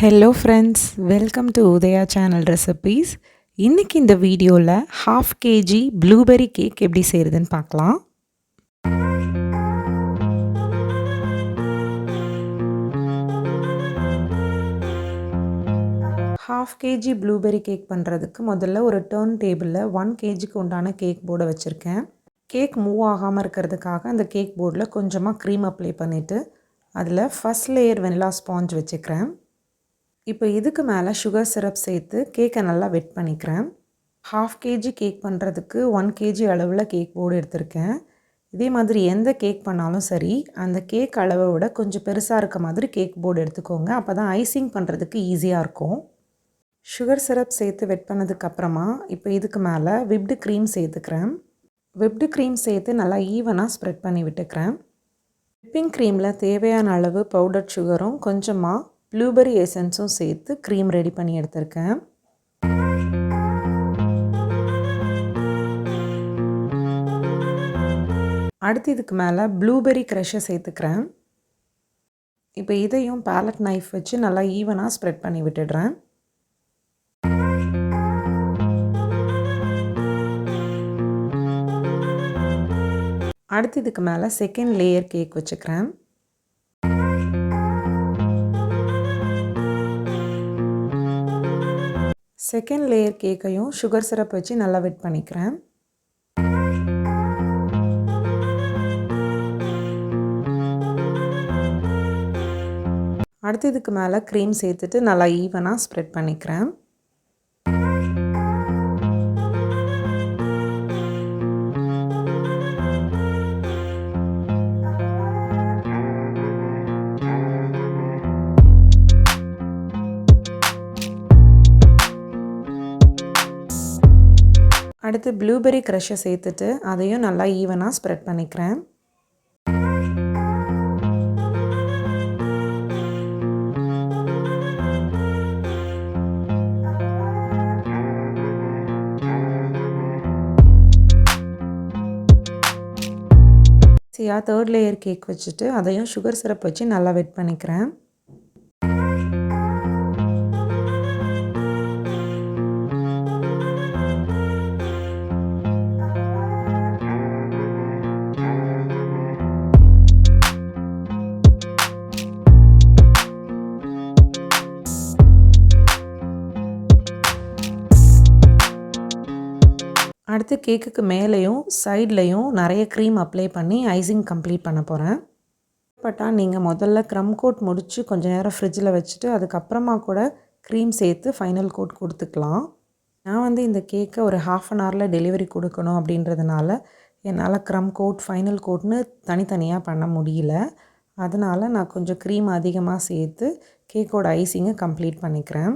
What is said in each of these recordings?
Hello friends, welcome to Udaya channel recipes. இன்றைக்கி இந்த வீடியோவில் 1/2 kg ப்ளூபெர்ரி கேக் எப்படி செய்கிறதுன்னு பார்க்கலாம். ஹாஃப் கேஜி ப்ளூபெர்ரி கேக் பண்ணுறதுக்கு முதல்ல ஒரு டர்ன் டேபிளில் 1 kgக்கு உண்டான கேக் போர்டை வச்சுருக்கேன். கேக் மூவ் ஆகாமல் இருக்கிறதுக்காக அந்த கேக் போர்டில் கொஞ்சமாக க்ரீம் அப்ளை பண்ணிவிட்டு அதில் ஃபஸ்ட் லேயர் வெனிலா ஸ்பாஞ்ச் வச்சுக்கிறேன். இப்போ இதுக்கு மேலே சுகர் சிரப் சேர்த்து கேக்கை நல்லா வெட் பண்ணிக்கிறேன். 1/2 kg கேக் பண்ணுறதுக்கு 1 kg அளவில் கேக் போர்டு எடுத்திருக்கேன். இதே மாதிரி எந்த கேக் பண்ணாலும் சரி, அந்த கேக் அளவை விட கொஞ்சம் பெருசாக இருக்க மாதிரி கேக் போர்டு எடுத்துக்கோங்க. அப்போ தான் ஐசிங் பண்ணுறதுக்கு ஈஸியாக இருக்கும். சுகர் சிரப் சேர்த்து வெட் பண்ணதுக்கப்புறமா இப்போ இதுக்கு மேலே விப்டு க்ரீம் சேர்த்துக்கிறேன். விப்டு க்ரீம் சேர்த்து நல்லா ஈவனாக ஸ்ப்ரெட் பண்ணி விட்டுக்கிறேன். விப்பிங் க்ரீமில் தேவையான அளவு பவுடர் சுகரும் கொஞ்சமாக ப்ளூபெர்ரி எசன்ஸும் சேர்த்து க்ரீம் ரெடி பண்ணி எடுத்திருக்கேன். அடுத்து இதுக்கு மேலே ப்ளூபெர்ரி க்ரஷை சேர்த்துக்கிறேன். இப்போ இதையும் பேலட் நைஃப் வச்சு நல்லா ஈவனாக ஸ்ப்ரெட் பண்ணி விட்டுடுறேன். அடுத்து இதுக்கு மேலே செகண்ட் லேயர் கேக் வச்சுக்கிறேன். செகண்ட் லேயர் கேக்கையும் சுகர் சிரப் வச்சு நல்லா வெட் பண்ணிக்கிறேன். அடுத்து இதுக்கு மேலே க்ரீம் சேர்த்துட்டு நல்லா ஈவனாக ஸ்ப்ரெட் பண்ணிக்கிறேன். அடுத்து ப்ளூபெர்ரி க்ரஷை சேர்த்துட்டு அதையும் நல்லா ஈவனாக ஸ்ப்ரெட் பண்ணிக்கிறேன். தேர்ட் லேயர் கேக் வச்சுட்டு அதையும் சுகர் சிரப் வச்சு நல்லா வெட் பண்ணிக்கிறேன். அடுத்து கேக்குக்கு மேலேயும் சைட்லேயும் நிறைய க்ரீம் அப்ளை பண்ணி ஐசிங் கம்ப்ளீட் பண்ண போகிறேன். நீங்கள் முதல்ல க்ரம் கோட் முடித்து கொஞ்சம் நேரம் ஃப்ரிட்ஜில் வச்சுட்டு அதுக்கப்புறமா கூட க்ரீம் சேர்த்து ஃபைனல் கோட் கொடுத்துக்கலாம். நான் இந்த கேக்கை ஒரு 1/2 an hourல டெலிவரி கொடுக்கணும் அப்படின்றதுனால என்னால் க்ரம் கோட் ஃபைனல் கோட்னு தனித்தனியாக பண்ண முடியல. அதனால் நான் கொஞ்சம் க்ரீம் அதிகமாக சேர்த்து கேக்கோட ஐசிங்கை கம்ப்ளீட் பண்ணிக்கிறேன்.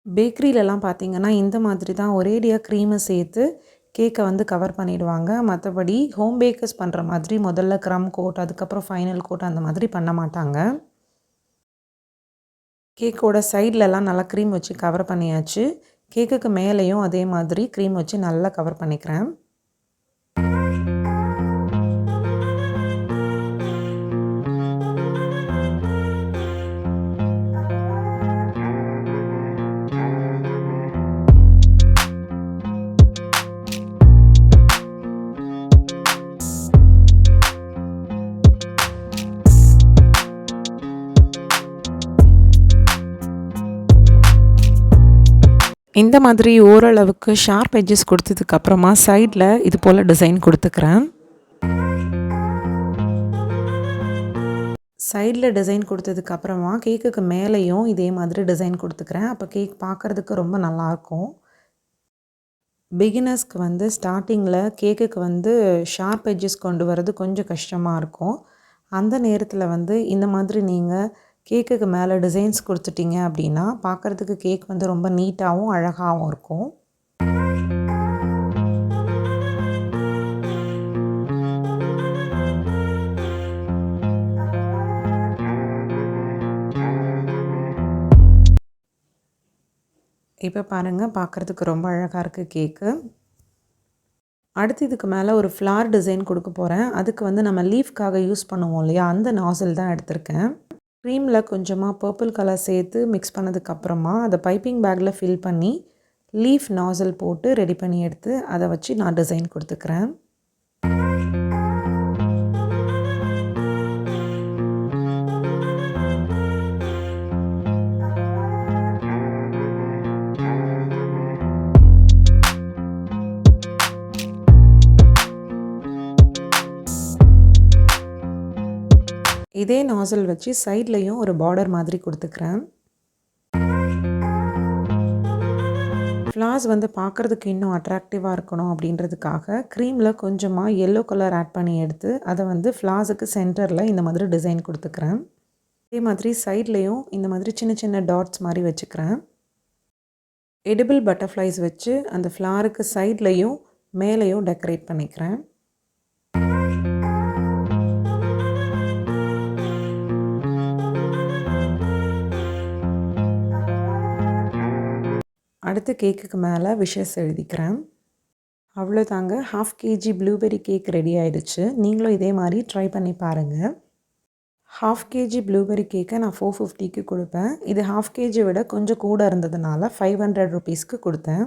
பேக்கரியிலலாம் பார்த்திங்கன்னா இந்த மாதிரி தான் ஒரேடியாக க்ரீமை சேர்த்து கேக்கை கவர் பண்ணிவிடுவாங்க. மற்றபடி ஹோம் பேக்கர்ஸ் பண்ணுற மாதிரி முதல்ல க்ரம் கோட் அதுக்கப்புறம் ஃபைனல் கோட் அந்த மாதிரி பண்ண மாட்டாங்க. கேக்கோட சைட்லலாம் நல்லா க்ரீம் வச்சு கவர் பண்ணியாச்சு. கேக்குக்கு மேலேயும் அதே மாதிரி க்ரீம் வச்சு நல்லா கவர் பண்ணிக்கிறேன். இந்த மாதிரி ஓரளவுக்கு ஷார்ப் எட்ஜஸ் கொடுத்ததுக்கப்புறமா சைடில் இது போல் டிசைன் கொடுத்துக்கிறேன். சைடில் டிசைன் கொடுத்ததுக்கப்புறமா கேக்குக்கு மேலேயும் இதே மாதிரி டிசைன் கொடுத்துக்கிறேன். அப்போ கேக் பார்க்குறதுக்கு ரொம்ப நல்லாயிருக்கும். பிகினர்ஸ்க்கு ஸ்டார்டிங்கில் கேக்குக்கு ஷார்ப் எட்ஜஸ் கொண்டு வரது கொஞ்சம் கஷ்டமாக இருக்கும். அந்த நேரத்தில் இந்த மாதிரி நீங்கள் கேக்குக்கு மேலே டிசைன்ஸ் கொடுத்துட்டிங்க அப்படின்னா பார்க்குறதுக்கு கேக் ரொம்ப நீட்டாகவும் அழகாகவும் இருக்கும். இப்போ பாருங்கள், பார்க்குறதுக்கு ரொம்ப அழகாக இருக்குது கேக்கு. அடுத்து இதுக்கு மேலே ஒரு ஃப்ளார் டிசைன் கொடுக்க போகிறேன். அதுக்கு நம்ம லீஃப்காக யூஸ் பண்ணுவோம் இல்லையா, அந்த நாசில் தான் எடுத்திருக்கேன். க்ரீமில் கொஞ்சமாக பர்பிள் கலர் சேர்த்து மிக்ஸ் பண்ணதுக்கப்புறமா அதை பைப்பிங் பேக்கில் ஃபில் பண்ணி லீஃப் நாசல் போட்டு ரெடி பண்ணி எடுத்து அதை வச்சு நான் டிசைன் கொடுத்துக்கிறேன். இதே நாசல் வச்சு சைட்லேயும் ஒரு பார்டர் மாதிரி கொடுத்துக்கிறேன். ஃப்ளார்ஸ் வந்து பார்க்குறதுக்கு இன்னும் அட்ராக்டிவாக இருக்கணும் அப்படின்றதுக்காக க்ரீமில் கொஞ்சமாக எல்லோ கலர் ஆட் பண்ணி எடுத்து அதை வந்து ஃப்ளார்ஸுக்கு சென்டரில் இந்த மாதிரி டிசைன் கொடுத்துக்கிறேன். அதே மாதிரி சைட்லேயும் இந்த மாதிரி சின்ன சின்ன டாட்ஸ் மாதிரி வச்சுக்கிறேன். எடிபிள் பட்டர்ஃப்ளைஸ் வச்சு அந்த ஃப்ளாருக்கு சைட்லேயும் மேலேயும் டெக்கரேட் பண்ணிக்கிறேன். அடுத்து கேக்குக்கு மேலே விஷஸ் எழுதிக்கிறேன். அவ்வளோதாங்க, 1/2 kg ப்ளூபெர்ரி கேக் ரெடி ஆகிடுச்சு. நீங்களும் இதே மாதிரி ட்ரை பண்ணி பாருங்கள். 1/2 kg ப்ளூபெர்ரி கேக்கை நான் 450க்கு கொடுப்பேன். இது 1/2 kg விட கொஞ்சம் கூட இருந்ததுனால 500 rupeesக்கு கொடுத்தேன்.